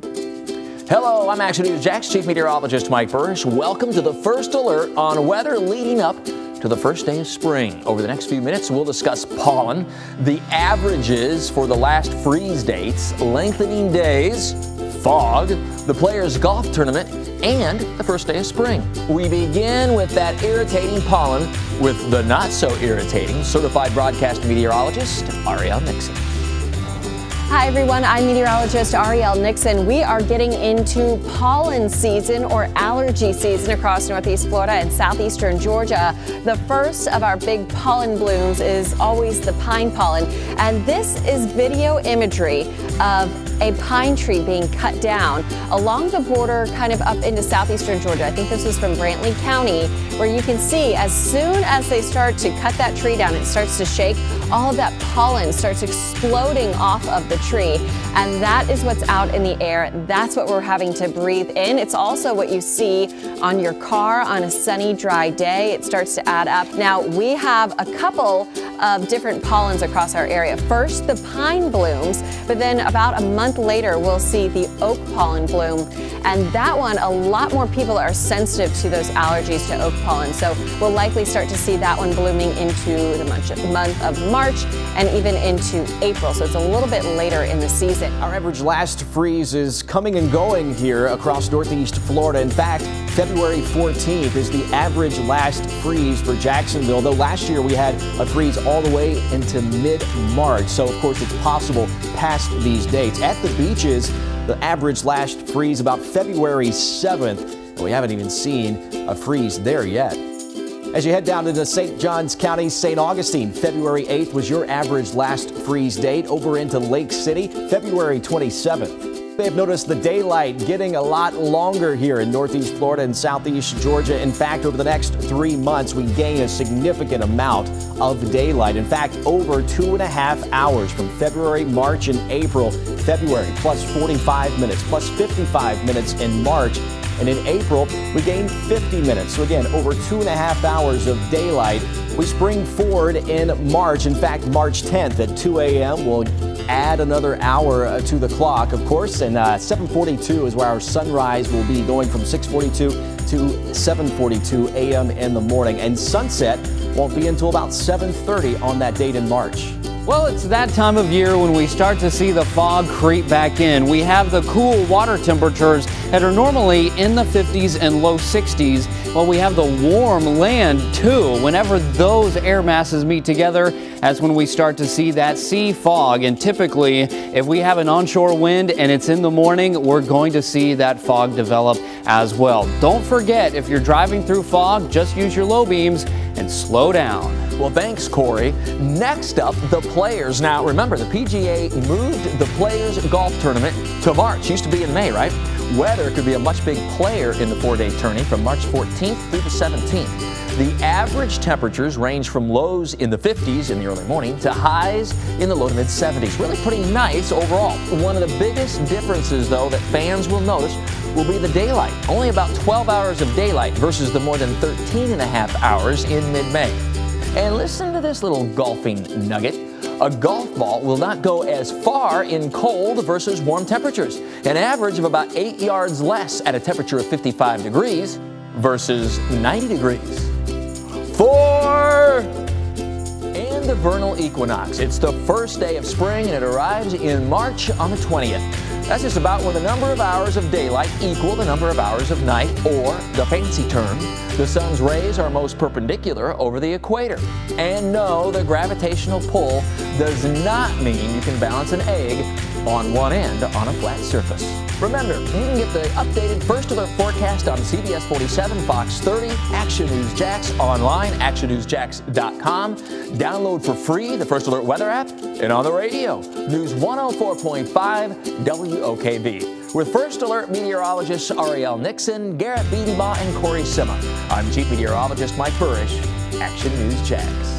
Hello, I'm Action News Jax Chief Meteorologist Mike Burrish. Welcome to the first alert on weather leading up to the first day of spring. Over the next few minutes, we'll discuss pollen, the averages for the last freeze dates, lengthening days, fog, the Players Golf Tournament, and the first day of spring. We begin with that irritating pollen with the not so irritating certified broadcast meteorologist Ariel Nixon. Hi everyone, I'm meteorologist Ariel Nixon. We are getting into pollen season or allergy season across northeast Florida and southeastern Georgia. The first of our big pollen blooms is always the pine pollen, and this is video imagery of a pine tree being cut down along the border kind of up into southeastern Georgia. I think this is from Brantley County, where you can see as soon as they start to cut that tree down, it starts to shake. All of that pollen starts exploding off of the tree, and that is what's out in the air. That's what we're having to breathe in. It's also what you see on your car on a sunny, dry day. It starts to add up. Now, we have a couple of different pollens across our area. First, the pine blooms, but then about a month later, we'll see the oak pollen bloom. And that one, a lot more people are sensitive to those allergies to oak pollen. So we'll likely start to see that one blooming into the month of March and even into April. So it's a little bit later in the season. Our average last freeze is coming and going here across northeast Florida. In fact, February 14th is the average last freeze for Jacksonville, though last year we had a freeze all the way into mid-March. So, of course, it's possible past these dates. At the beaches, the average last freeze about February 7th. And we haven't even seen a freeze there yet. As you head down into St. Johns County, St. Augustine, February 8th was your average last freeze date. Over into Lake City, February 27th. They have noticed the daylight getting a lot longer here in northeast Florida and southeast Georgia. In fact, over the next 3 months, we gain a significant amount of daylight. In fact, over 2.5 hours from February, March, and April. February plus 45 minutes, plus 55 minutes in March. And in April, we gained 50 minutes. So again, over 2.5 hours of daylight. We spring forward in March. In fact, March 10th at 2 a.m. we'll add another hour to the clock, of course. And 7:42 is where our sunrise will be, going from 6:42 to 7:42 a.m. in the morning. And sunset won't be until about 7:30 on that date in March. Well, it's that time of year when we start to see the fog creep back in. We have the cool water temperatures that are normally in the 50s and low 60s. Well, we have the warm land too. Whenever those air masses meet together, that's when we start to see that sea fog. And typically, if we have an onshore wind and it's in the morning, we're going to see that fog develop as well. Don't forget, if you're driving through fog, just use your low beams and slow down. Well, thanks, Corey. Next up, the Players. Now, remember, the PGA moved the Players Golf Tournament to March. Used to be in May, right? Weather could be a much big player in the 4-day tourney from March 14th through the 17th. The average temperatures range from lows in the 50s in the early morning to highs in the low to mid 70s. Really pretty nice overall. One of the biggest differences, though, that fans will notice will be the daylight. Only about 12 hours of daylight versus the more than 13.5 hours in mid-May. And listen to this little golfing nugget. A golf ball will not go as far in cold versus warm temperatures. An average of about 8 yards less at a temperature of 55 degrees versus 90 degrees. And the vernal equinox. It's the first day of spring and it arrives in March on the 20th. That's just about when the number of hours of daylight equal the number of hours of night, or the fancy term, the sun's rays are most perpendicular over the equator. And no, the gravitational pull does not mean you can balance an egg on one end on a flat surface. Remember, you can get the updated First Alert forecast on CBS 47, Fox 30, Action News Jax online, actionnewsjax.com. Download for free the First Alert weather app, and on the radio, News 104.5 WOKV. With First Alert meteorologists Ariel Nixon, Garrett Beedebaugh, and Corey Sima. I'm Chief Meteorologist Mike Burrish, Action News Jax.